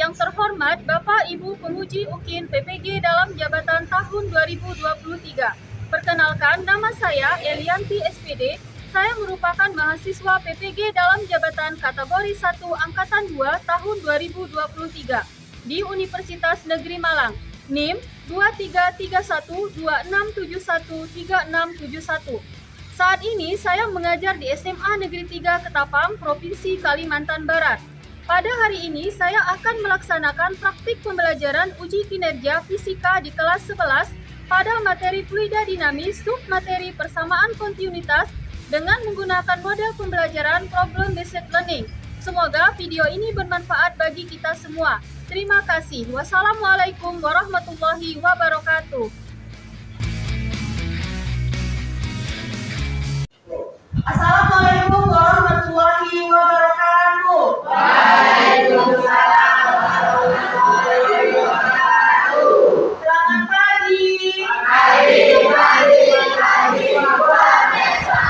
Yang terhormat Bapak Ibu Penguji UKIN PPG dalam jabatan tahun 2023. Perkenalkan, nama saya Elianti SPD. Saya merupakan mahasiswa PPG dalam jabatan kategori 1 Angkatan 2 tahun 2023 di Universitas Negeri Malang. NIM 233126713671. Saat ini saya mengajar di SMA Negeri 3 Ketapang, Provinsi Kalimantan Barat. Pada hari ini saya akan melaksanakan praktik pembelajaran uji kinerja fisika di kelas 11 pada materi fluida dinamis submateri persamaan kontinuitas dengan menggunakan model pembelajaran problem based learning. Semoga video ini bermanfaat bagi kita semua. Terima kasih. Wassalamualaikum warahmatullahi wabarakatuh. Assalamualaikum warahmatullahi wabarakatuh. Waalaikumsalam warahmatullahi wabarakatuh. Selamat pagi. Pagi luar biasa.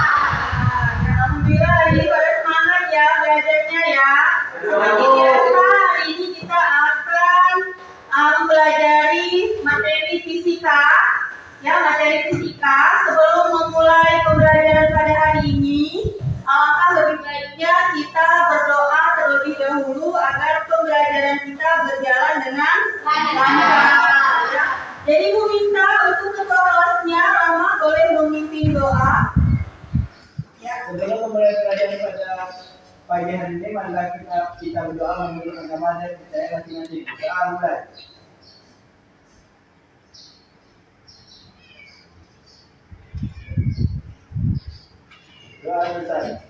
Alhamdulillah hari ini pada semangat ya belajarnya ya. Seperti biasa hari ini kita akan mempelajari materi fisika. Ya, materi fisika. Sebelum memulai pembelajaran pada hari ini, alangkah lebih baiknya kita berdoa terlebih dahulu agar pembelajaran kita berjalan dengan lancar. Ya. Jadi Bu minta untuk ketua kelasnya Rama boleh memimpin doa. Ya. Sebelum memulai pelajaran pada pagi hari ini, marilah kita berdoa menurut agama dan percaya masing-masing. Doa mulai. Doa selesai.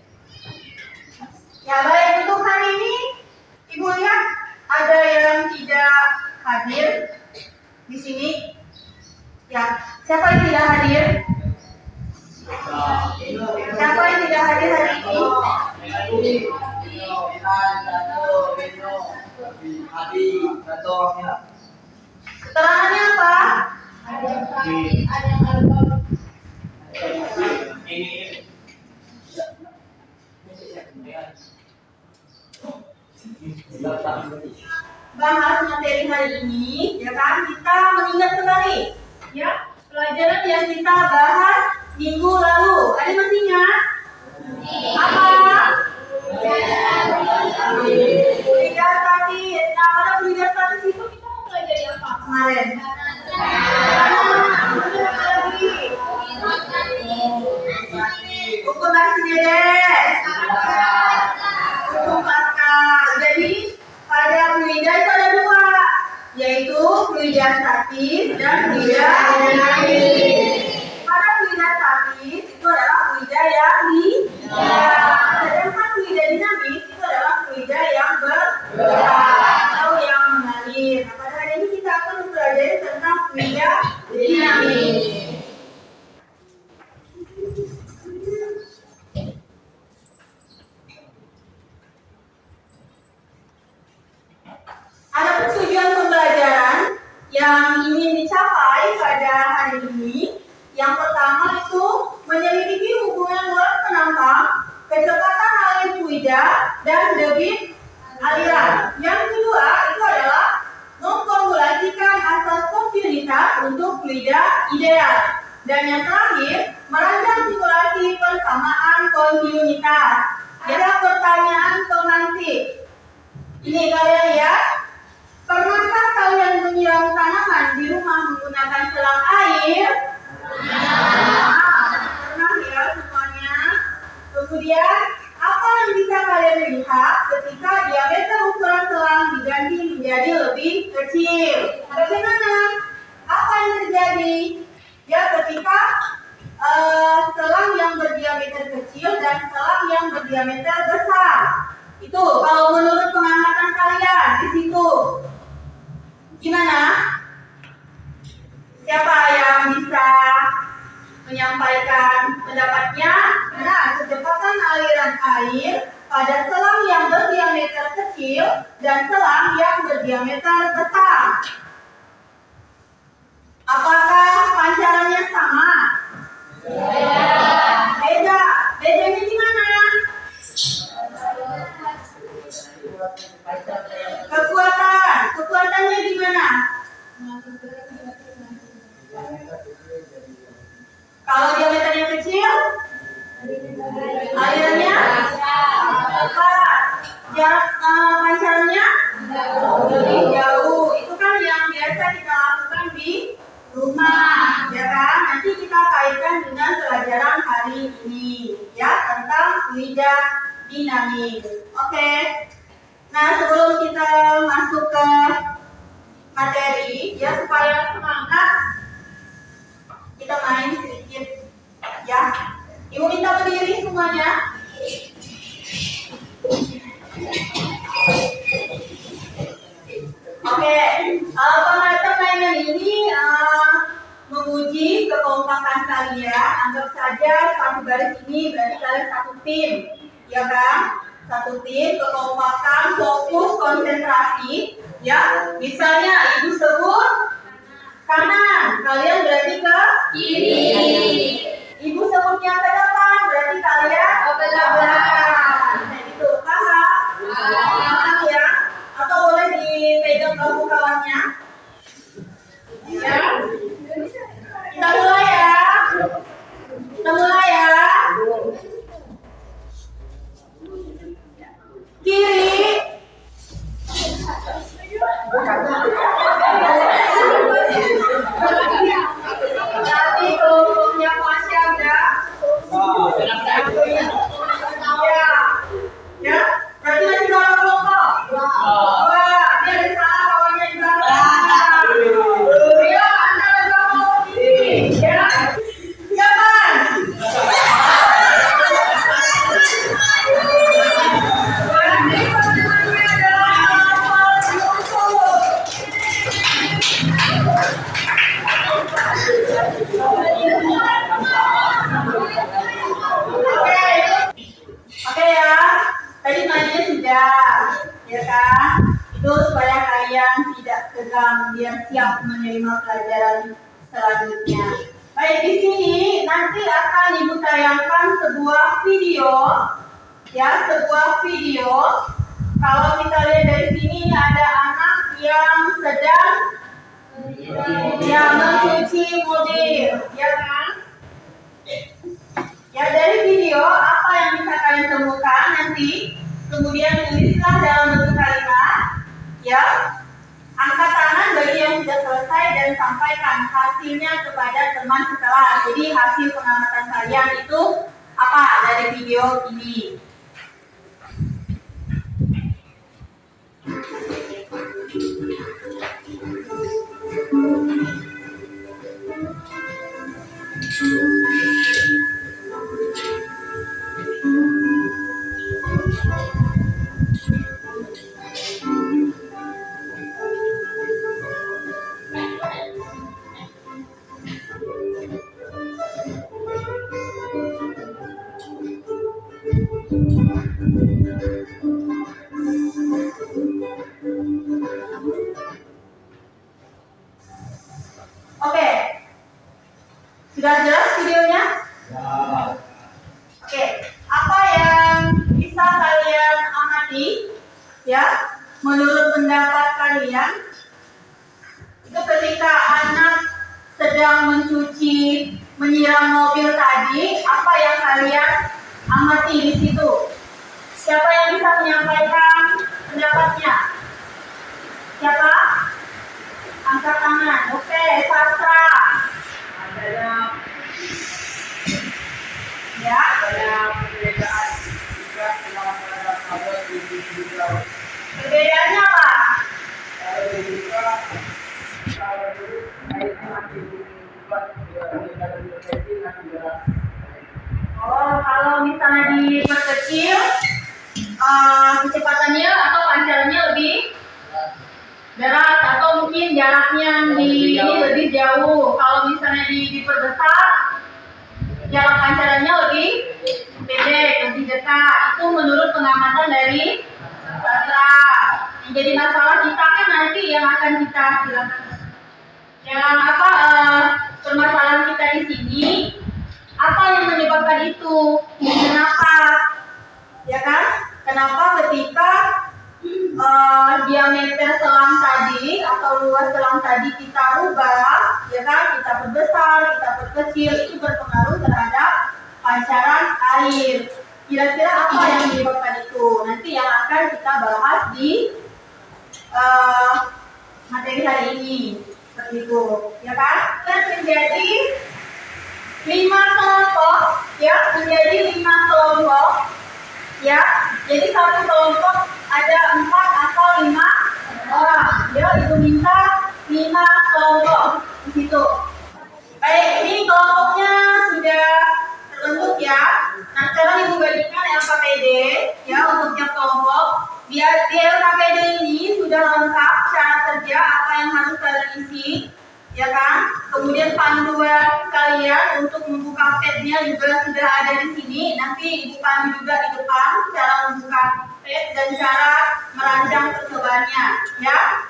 Ya baik, untuk hari ini Ibu lihat ada yang tidak hadir di sini. Ya, siapa yang tidak hadir? Siapa yang tidak hadir hari ini? Keterangannya apa? Bahas materi hari ini, ya kan? Kita mengingat kembali, ya, pelajaran yang kita bahas minggu lalu. Ada masih ingat? Apa? Fluida statis. Nah, pada fluida statis itu kita mau pelajari apa kemarin? Hukum Archimedes. Hukum Pascal. Jadi pada fluida itu ada dua, yaitu fluida statis dan fluida dinamis. Pada fluida statis itu adalah fluida yang diam, sedangkan fluida dinamis itu adalah fluida yang bergerak atau yang mengalir. Nah, pada hari ini kita akan mempelajari tentang fluida dinamis. Ada tujuan pembelajaran yang ingin dicapai pada hari ini. Yang pertama itu menyelidiki hubungan luas penampang, kecepatan alir fluida, dan debit aliran. Yang kedua itu adalah memformulasikan asas kontinuitas untuk fluida ideal. Dan yang terakhir, merancang simulasi persamaan kontinuitas. Ada pertanyaan pemantik. Ini kalian lihat. Pernahkah kalian menyiram tanaman di rumah menggunakan selang air? Pernah ya semuanya. Kemudian, apa yang bisa kalian lihat ketika diameter ukuran selang diganti menjadi lebih kecil? Bagaimana? Apa yang terjadi? Ya, ketika selang yang berdiameter kecil dan selang yang berdiameter besar. Itu kalau menurut pengamatan kalian di situ. Gimana? Siapa yang bisa menyampaikan pendapatnya? Nah, kecepatan aliran air pada selang yang berdiameter kecil dan selang yang berdiameter besar. Apakah pancarannya sama? Beda. Bedanya di mana? Kekuatan. Kalau diameternya kecil, alirannya cepat. Jarak pancarnya lebih jauh. Itu kan yang biasa kita lakukan di rumah, ya kan? Nanti kita kaitkan dengan pelajaran hari ini, ya, tentang fluida dinamis. Oke. Nah, sebelum kita masuk ke materi, ya, supaya semangat, kita main sedikit, ya. Ibu minta berdiri semuanya. Oke, permainan ini menguji kekompakan kalian. Anggap saja satu garis ini berarti kalian satu tim, ya kan? Satu tim, kekompakan, fokus, konsentrasi, ya. Misalnya ibu sebut kanan, kalian berarti ke kiri. Ibu sebutnya ke depan, berarti kalian ke belakang. Nah, itu paham? Paham ya? Atau boleh dipegang bahu kawannya? Ya. Kita mulai ya. Kita mulai ya. Kiri. Berarti kelompoknya Fasya udah. Ya. Ya. Berarti masih berapa kelompok? Wah, dia ada salah kawannya di belakang. Ya, Anda ada kelompok ini. Ya. Ya kan? Berarti pertemuannya adalah Oke ya, tadi mainnya sudah, ya kan? Itu supaya kalian tidak tegang, biar siap menerima pelajaran selanjutnya. Baik, di sini nanti akan ibu tayangkan sebuah video, ya, sebuah video. Kalau kita lihat dari sini ada anak yang sedang mencuci mobil, ya kan? Ya, dari video apa yang bisa kalian temukan nanti, kemudian tulislah dalam bentuk kalimat, ya. Angkat tangan bagi yang sudah selesai dan sampaikan hasilnya kepada teman sekelas. Jadi hasil pengamatan kalian itu apa dari video ini? Oke, sudah jelas videonya? Oke, apa yang bisa kalian amati, ya, menurut pendapat kalian, itu ketika anak sedang menyiram mobil tadi, apa yang kalian amati di situ? Siapa yang bisa menyampaikan pendapatnya? Siapa? Angkat tangan. Oke, Sastra. Ya. Perbedaannya apa? Oh, kalau misalnya diperkecil, kecepatannya atau pancarnya lebih deras, atau mungkin jaraknya ini lebih jauh. Kalau misalnya diperbesar, jarak pancarannya lebih pendek, lebih dekat. Itu menurut pengamatan dari Sastra. Yang jadi masalah kita kan nanti yang akan kita silakan. Yang permasalahan kita di sini, apa yang menyebabkan itu? Kenapa? Ya kan? Kenapa ketika diameter selang tadi atau luas selang tadi kita rubah, ya kan? Kita perbesar, kita perkecil, itu berpengaruh terhadap pancaran air. Kira-kira apa yang menyebabkan itu? Nanti yang akan kita bahas di materi hari ini. Seperti itu, ya kan? Dan menjadi 5 kelompok, ya, menjadi 5 kelompok, ya. Jadi satu kelompok ada 4 atau 5 orang. Ya, Ibu minta 5 kelompok di situ. Baik, ini kelompoknya sudah terbentuk ya. Nah, sekarang Ibu bagikan LKPD ya untuk tiap kelompok. Biar di LKPD ini sudah lengkap cara kerja apa yang harus kalian isi, ya kan? Kemudian panduan kalian untuk membuka pad-nya juga sudah ada di sini. Nanti Ibu pandu juga di depan cara membuka pad dan cara merancang percobaannya, ya.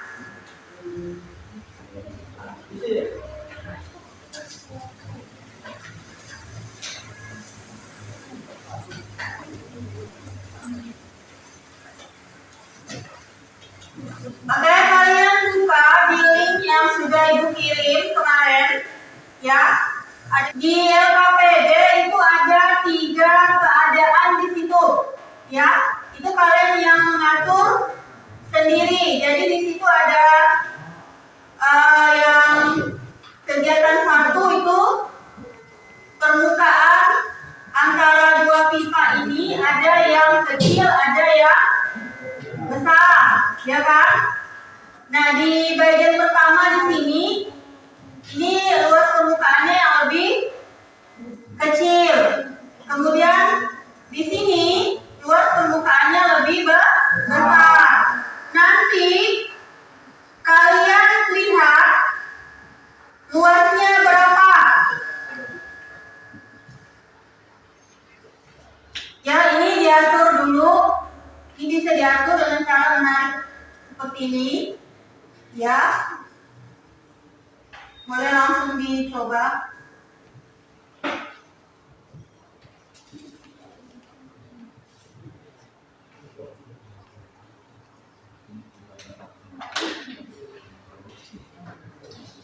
Oke, kalian buka di link yang sudah Ibu kirim kemarin, ya. Di LKPD itu ada 3 keadaan di situ, ya. Itu kalian yang mengatur sendiri. Jadi di situ ada yang kegiatan 1 itu permukaan antara 2 pipa ini ada yang kecil, ada yang besar, ya kan? Nah, di bagian pertama di sini ini luas permukaannya yang lebih kecil. Kemudian di sini luas permukaannya lebih besar. Nanti kalian lihat luasnya berapa. Ya, ini diatur dulu. Ini bisa diatur dengan cara menarik seperti ini, ya. Boleh langsung dicoba.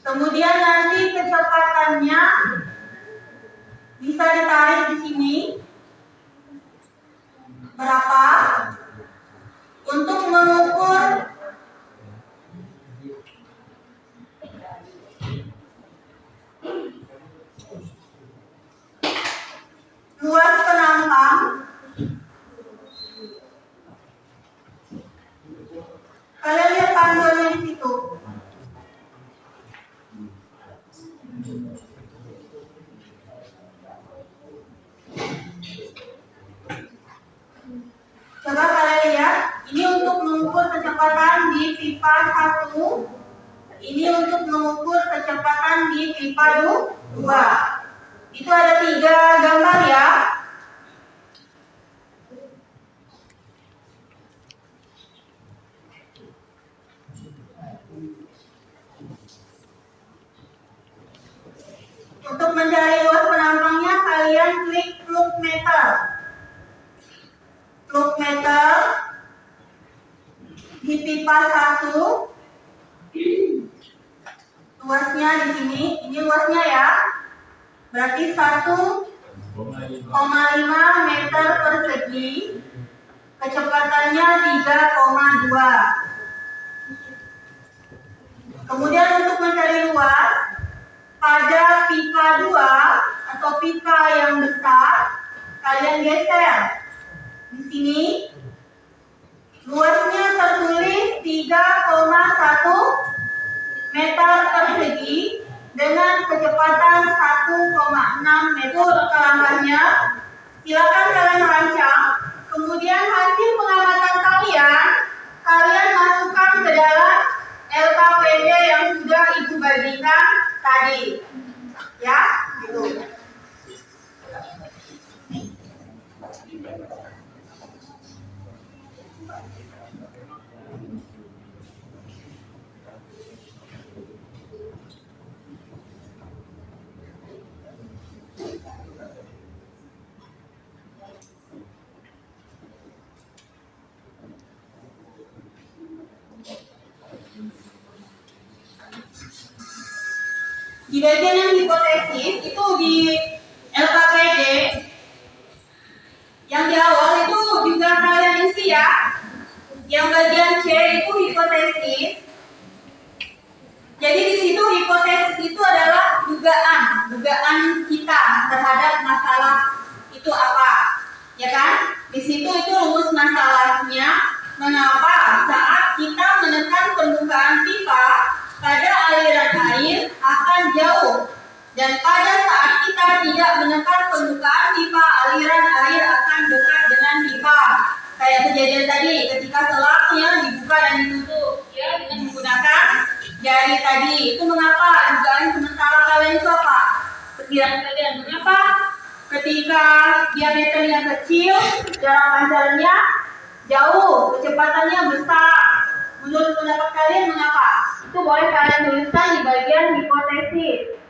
Kemudian nanti kecepatannya bisa ditarik di sini. Berapa? Untuk mengukur luas penampang, kalian lihat panduannya di situ. Coba kalian lihat, ini untuk mengukur kecepatan di pipa 1, ini untuk mengukur kecepatan di pipa 2. Itu ada 3 gambar ya. Untuk mencari luas penampangnya, kalian klik plug meter. Plug meter di pipa 1. Luasnya di sini, ini luasnya ya. Berarti 1,5 meter persegi. Kecepatannya 3,2. Kemudian untuk mencari luas pada pipa 2 atau pipa yang besar, kalian geser. Di sini luasnya tertulis 3,1 meter persegi dengan kecepatan 1,6 meter tambahnya. Silakan kalian rancang. Kemudian hasil pengamatan kalian masukkan ke dalam LKPD yang sudah Ibu bagikan tadi. Ya, gitu. di bagian yang hipotesis itu di LKPD yang di awal itu juga kalian isi ya. Yang bagian C itu hipotesis. Jadi di situ hipotesis itu adalah dugaan kita terhadap masalah itu apa, ya kan? Di situ itu rumus masalahnya, mengapa saat kita menekan permukaan pipa pada aliran air akan jauh, dan pada saat kita tidak menekan permukaan pipa aliran air akan dekat dengan pipa. Kayak kejadian tadi ketika selapnya dibuka dan ditutup ya dengan menggunakan jari tadi. Itu mengapa dugaan sementara kalian itu apa? Perkiraan kalian mengapa ketika diameternya kecil, jarak pancarnya jauh, kecepatannya besar. Menurut pendapat kalian mengapa? Itu boleh kalian tuliskan di bagian hipotesis.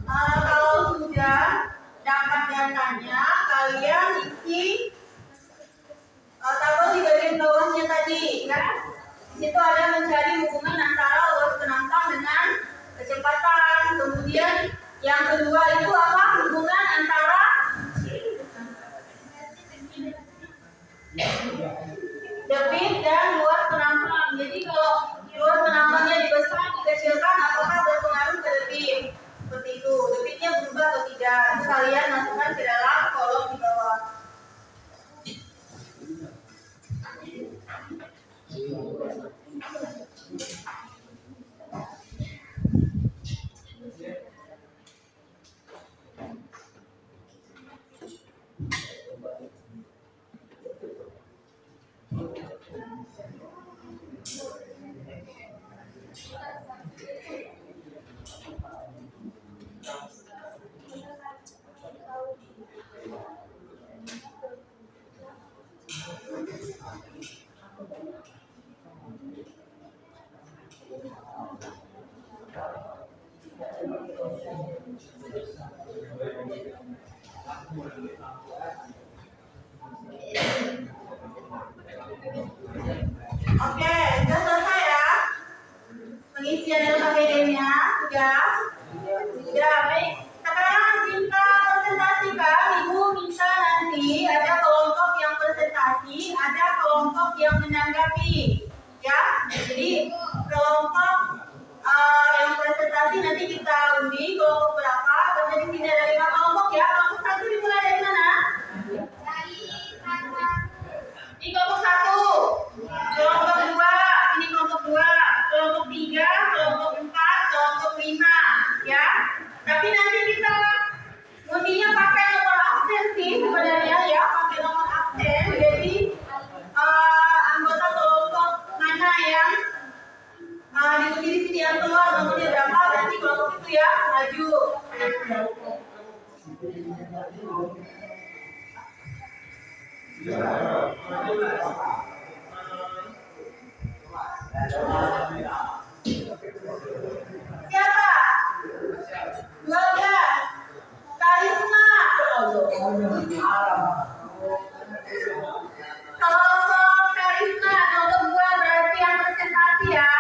Kalau sudah dapat datanya, kalian isi tabel di bagian bawahnya tadi, kan? Di situ ada mencari hubungan antara luas penantang dengan kecepatan. Kemudian yang kedua itu apa? Hubungan antara debit dan luas penantang. Oke, sudah selesai ya pengisian LKPD-nya. Sudah, baik. Sekarang kita presentasikan. Ibu minta nanti ada kelompok yang presentasi, ada kelompok yang menanggapi, ya. Jadi kelompok yang presentasi nanti kita undi kelompok berapa. Karena di sini ada 5 kelompok ya. Kelompok 1 dimulai dari mana? Ini kelompok 1, kelompok 2, ini kelompok 2, kelompok 3, kelompok 4, kelompok 5, ya. Tapi nanti kita undinya pakai nomor absen sih sebenarnya ya, pakai nomor absen. Jadi anggota kelompok mana yang diundi di sini yang keluar nomornya berapa, berarti kelompok itu ya maju. Siapa? 12. Karisma. Kelompok Karisma, kelompok 2 berarti yang presentasi ya.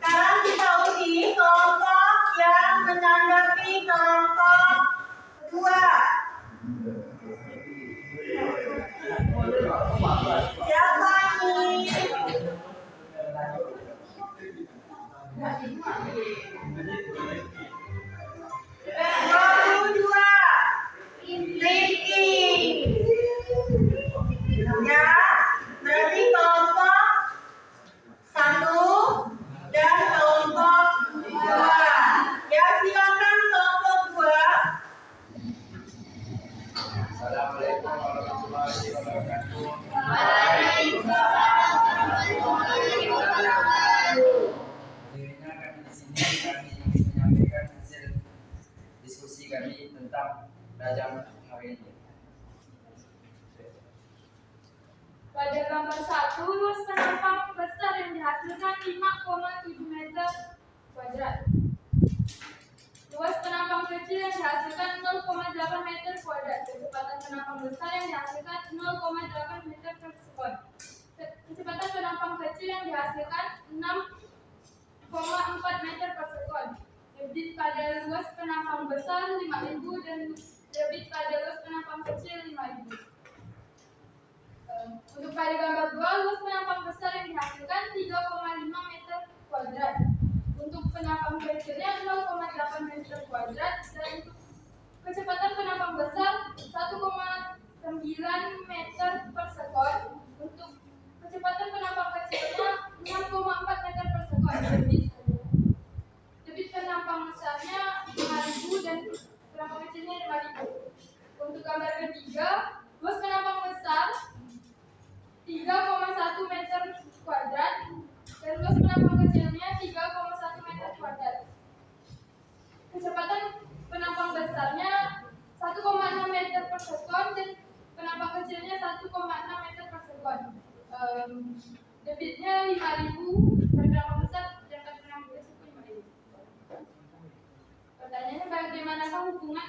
Sekarang kita uji kelompok yang menanggapi kelompok 2. Siapa ini? 22. Rifki. Ya, berarti kelompok 1 dan kelompok 2. Ya, silakan kelompok 2. Assalamualaikum warahmatullahi wabarakatuh. Akhirnya kami di sini ingin menyampaikan hasil diskusi kami tentang Rajam hari ini. Pada gambar 1, luas penampang besar yang dihasilkan 5,7 meter kuadrat. Luas penampang kecil yang dihasilkan 0,8 meter kuadrat. Kecepatan penampang besar yang dihasilkan 0,8 meter per sekon. Kecepatan penampang kecil yang dihasilkan 6,4 meter per sekon. Debit pada luas penampang besar 5.000 dan debit pada luas penampang kecil 5.000. Untuk pada gambar 2, luas penampang besar yang dihasilkan 3,5 meter kuadrat. Untuk penampang kecilnya 0,8 meter kuadrat dan untuk kecepatan penampang besar 1,9 meter per sekon. Untuk kecepatan penampang kecilnya 6,4 meter per sekon. Debit penampang besarnya 5.000 dan penampang kecilnya 5.000. Untuk gambar ketiga, luas penampang besar 3,1 meter kuadrat dan luas penampang kecilnya 3,1 meter kuadrat. Kecepatan penampang besarnya 1,6 meter per sekon dan penampang kecilnya 1,6 meter per sekon. Debitnya 5.000 per penampang besar dan per penampang kecil 5.000. Pertanyaannya, bagaimanakah hubungan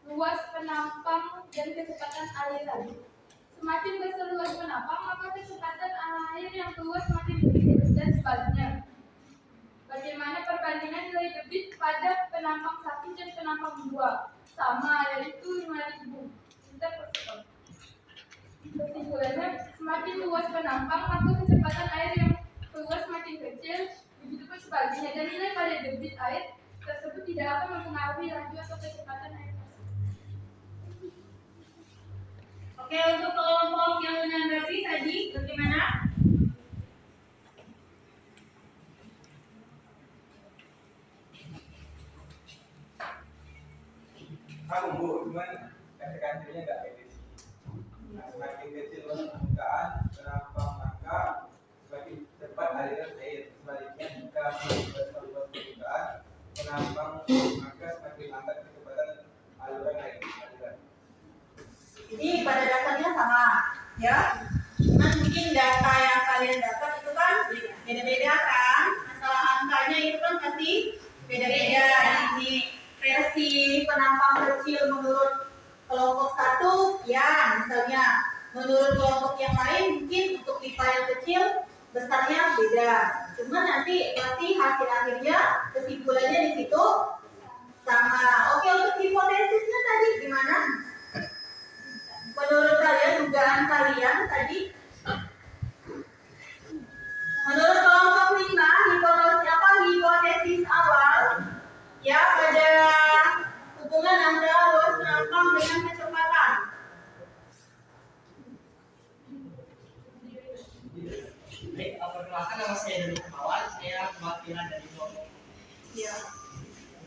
luas penampang dan kecepatan aliran? Semakin besar luas penampang, maka kecepatan air yang keluar semakin tinggi dan sebaliknya. Bagaimana perbandingan nilai debit pada penampang 1 dan penampang 2? Sama, yaitu 5.000 liter per sekon. Kesimpulannya, semakin luas penampang, maka kecepatan air yang keluar semakin kecil, begitu pun sebaliknya. Dan nilai pada debit air tersebut tidak akan mempengaruhi laju atau kecepatan air tersebut. Oke, untuk kelompok yang menanggapi cuman kecil-kecilnya nggak kayak gitu. Nah, semakin kecil permukaan penampang maka semakin cepat aliran air. Sebaliknya jika luas permukaan penampang maka semakin lambat kecepatan aliran air. Jadi pada dasarnya sama, ya. Cuman mungkin data yang kalian dapat itu kan beda-beda kan. Masalah angkanya itu kan pasti beda-beda. Ini versi penampang kecil menurut kelompok satu, ya misalnya. Menurut kelompok yang lain mungkin untuk pipa yang kecil besarnya beda. Cuman nanti pasti hasil akhirnya kesimpulannya di situ sama. Oke, untuk hipotesisnya tadi gimana? Menurut kalian, dugaan kalian tadi? Menurut kelompok 5, hipotesis awal ya pada hubungan antara luas penampang dengan kecepatan. Baik, perkenalkan nama saya dari Kemawan, saya perwakilan dari kelompok. Ya.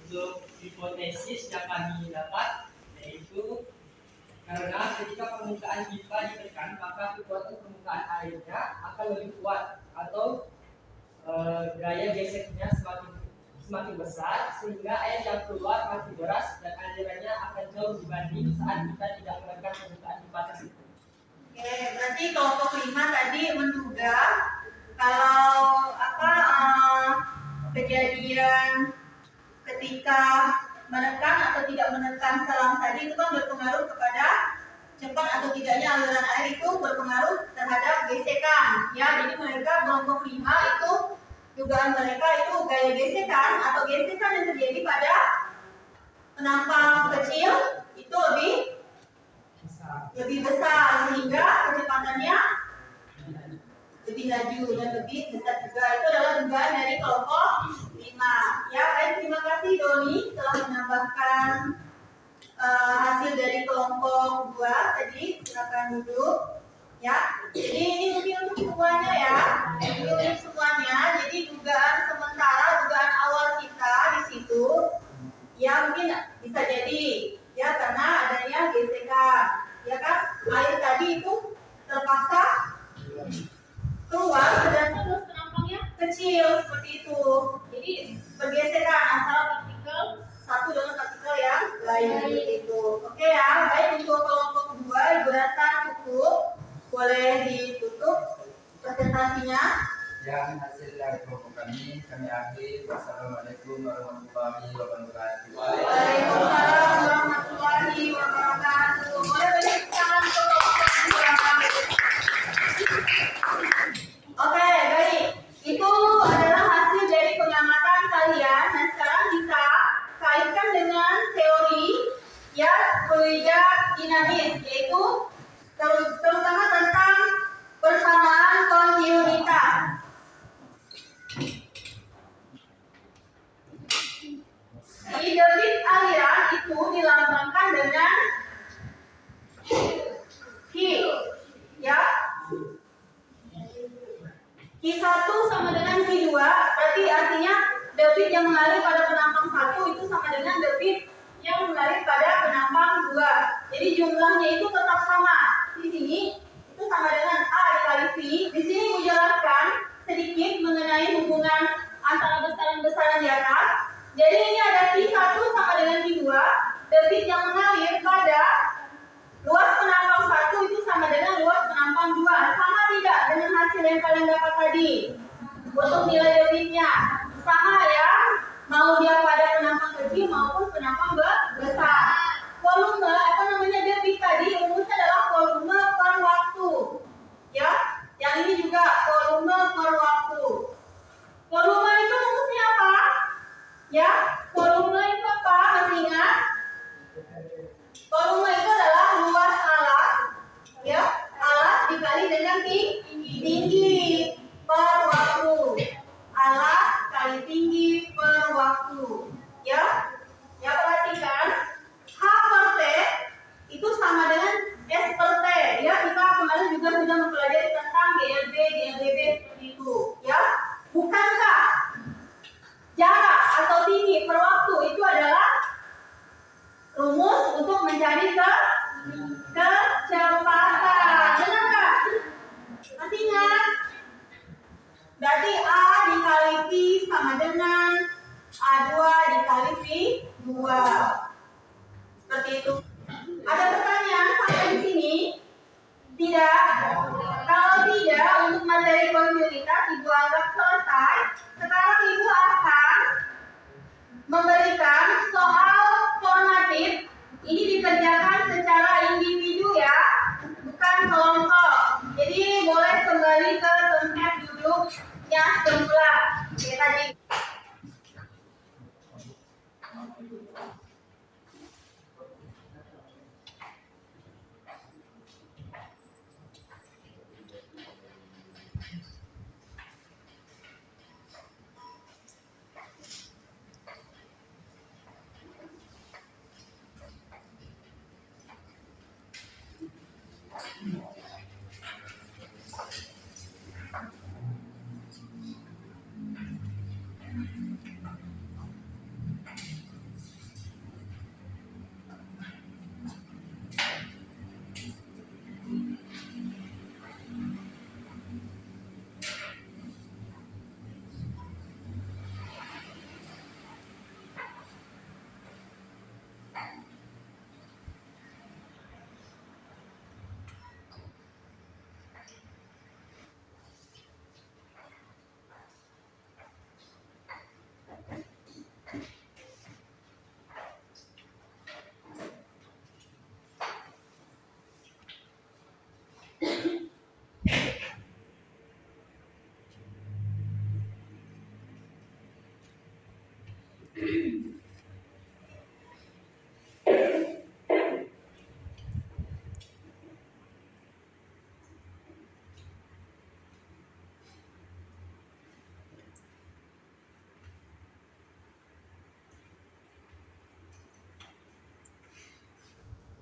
Untuk hipotesis yang kami dapat yaitu karena ketika permukaan pipa ditekan maka kekuatan permukaan airnya akan lebih kuat atau gaya geseknya semakin besar sehingga air yang keluar makin deras dan alirannya akan jauh dibanding saat kita tidak menekan permukaan pipa tersebut. Oke, berarti kelompok 5 tadi menduga kalau kejadian ketika menekan atau tidak menekan selang tadi itu kan berpengaruh kepada cepat atau tidaknya aliran air itu berpengaruh terhadap gesekan. Ya, jadi mereka kelompok 5 itu dugaan mereka itu gaya gesekan atau gesekan yang terjadi pada penampang kecil itu lebih besar sehingga kecepatannya lebih laju dan lebih besar juga. Itu adalah dugaan dari kelompok 5. Ya, baik, terima kasih Doni telah menambahkan hasil dari kelompok 2 tadi. Silakan duduk. Ya, jadi ini mungkin untuk semuanya ya. Ini untuk semuanya. Jadi dugaan sementara, dugaan awal kita di situ, ya mungkin bisa jadi ya karena adanya gesekan. Ya kan, air tadi itu terpaksa keluar sedangkan luas penampangnya kecil seperti itu. Jadi bergesekan antara partikel satu dengan partikel yang lain itu. Oke ya, baik untuk kelompok 2 Ibu rasa cukup. Boleh ditutup presentasinya. Yang hasil dari kelompok kami akhiri. Wassalamualaikum warahmatullahi wabarakatuh. Waalaikumsalam warahmatullahi wabarakatuh. Boleh beri tangan ke kelompok 2. Oke, baik. Itu adalah hasil dari pengamatan kalian. Nah, sekarang kita kaitkan dengan teori ya fluida dinamis, yaitu terutama tentang persamaan kontinuitas. Di debit aliran itu dilambangkan dengan Q, ya. Q1 sama dengan Q2, berarti artinya debit yang mengalir pada penampang 1 itu sama dengan debit yang mengalir pada penampang 2. Jadi jumlahnya itu tetap sama. Di sini itu sama dengan A dikali V. Di sini menjelaskan sedikit mengenai hubungan antara besaran-besaran di atas. Jadi ini ada Q1 sama dengan Q2. Debit yang mengalir pada luas penampang 1 itu sama dengan luas penampang 2. Sama tidak dengan hasil yang kalian dapat tadi? Untuk nilai debitnya sama ya, mau dia pada penampang kecil maupun penampang besar. Volume debit tadi rumusnya adalah volume per waktu. Ya, yang ini juga volume per waktu. Volume itu rumusnya apa? Ya, volume itu apa? Masih ingat? Volume itu adalah luas alas, ya, alas dikali dengan tinggi per waktu. Alas kali tinggi per waktu, ya. Ya, perhatikan H per T itu sama dengan S per T, ya. Kita kemarin juga sudah mempelajari tentang GLB, GLBB seperti itu, ya. Bukankah jarak atau tinggi per waktu itu adalah rumus untuk mencari kecepatan. Benar nggak? Masih ingat? Berarti A dikali Pi sama dengan A2 dikali Pi 2. Seperti itu. Ada pertanyaan sampai di sini? Tidak? Kalau tidak, untuk materi kontinuitas Ibu anggap selesai. Sekarang Ibu akan memberikan soal formatif. Ini dikerjakan secara individu ya, bukan kelompok. Jadi boleh kembali ke tempat duduknya semula. Oke, tadi.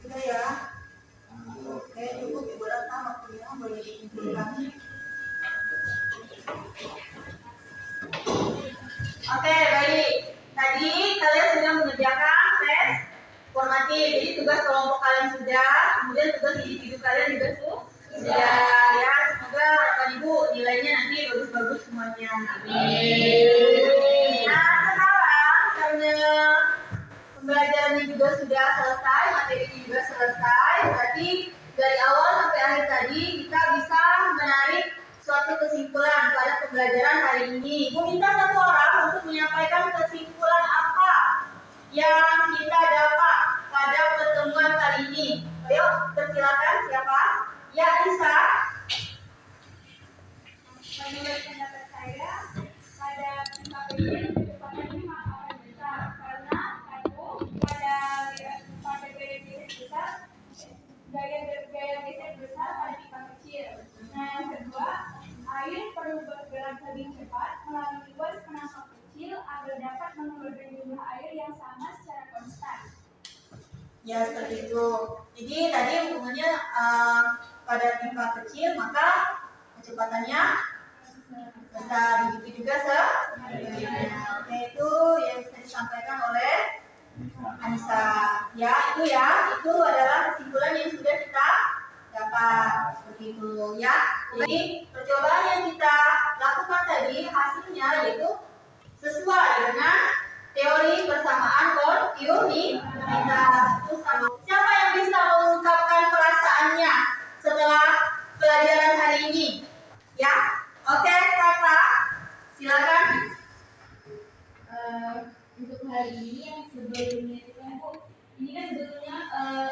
Sudah ya? Oke, cukup Ibu Ratna waktunya, boleh dikumpulkan. Oke, baik. Tadi kalian sudah mengerjakan tes formatif. Jadi tugas kelompok kalian sudah, kemudian tugas individu kalian juga sudah. Ya, semoga harapan Ibu nilainya nanti bagus-bagus semuanya. Amin. Nah, sekarang karena pembelajarannya juga sudah selesai, materinya juga selesai, berarti dari awal sampai akhir tadi kita bisa menarik suatu kesimpulan pada pembelajaran hari ini. Ibu minta satu orang untuk menyampaikan kesimpulan apa yang kita dapat pada pertemuan kali ini. Ayo, persilakan siapa? Ya, Isa. Menurut pendapat saya, pada PKPD kedepannya akan besar karena pada gaya geser besar, gaya geser besar pada pipa kecil. Nah, yang kedua, air perlu bergerak lebih cepat melalui was penangkap kecil agar dapat mengeluarkan jumlah air yang sama secara konstan. Ya, seperti itu. Jadi tadi hubungannya pada pipa kecil maka kecepatannya besar, begitu juga sebaliknya. Oke, itu yang bisa disampaikan oleh Anissa. Ya, itu adalah kesimpulan yang sudah kita dapat. Seperti itu ya. Jadi percobaan yang kita lakukan tadi hasilnya yaitu sesuai dengan teori persamaan kontinuitas. Siapa yang bisa mengungkapkan perasaannya setelah pelajaran hari ini? Ya, oke, Kakak, silakan. Untuk hari ini yang sebelumnya itu kan Bu, ini kan sebetulnya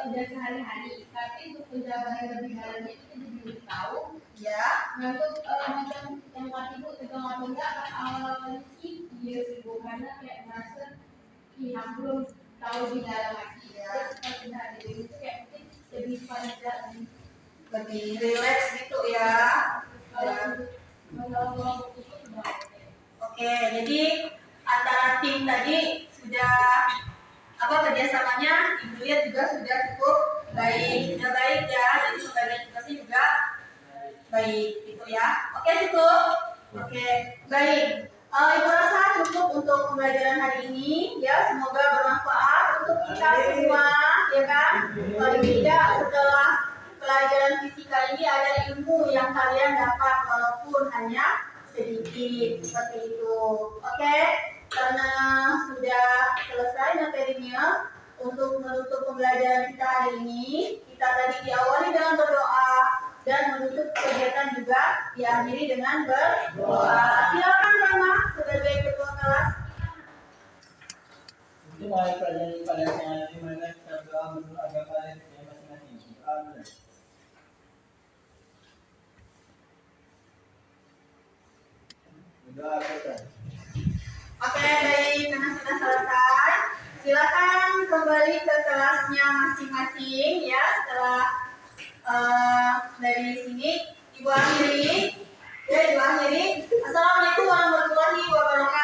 udah sehari-hari, tapi untuk penjabaran lebih dalamnya itu kita belum tahu. Ya. Nah, untuk macam yang waktu itu tegang atau enggak, kan awalnya sih iya sih Bu, karena kayak merasa aku belum tahu di dalam lagi. Terus pas udah ada itu kayak mungkin lebih pada Lebih relax gitu ya. Kalau itu sudah Oke, jadi antara tim tadi sudah kerjasamanya Ibu lihat juga sudah cukup baik, sudah baik ya. Jadi pembagian tugasnya juga baik gitu ya. Oke, cukup. Oke, baik. Ibu rasa cukup untuk pembelajaran hari ini ya. Semoga bermanfaat untuk kita semua. ya kan? Paling tidak setelah pelajaran fisika ini ada ilmu yang kalian dapat walaupun hanya sedikit seperti itu. Oke? Karena sudah selesai materinya, untuk menutup pembelajaran kita hari ini, kita tadi diawali dengan berdoa dan menutup kegiatan juga diakhiri dengan berdoa. Silakan Rama sebagai ketua kelas. Untuk mulai pelajaran pada yang di mana kita berdoa menurut agama yang masing-masing. Amin. Berdoa kita. Oke, baik, karena sudah selesai, silakan kembali ke kelasnya masing-masing ya. Setelah dari sini, Ibu akhiri. Ya, Ibu akhiri. Assalamualaikum warahmatullahi wabarakatuh.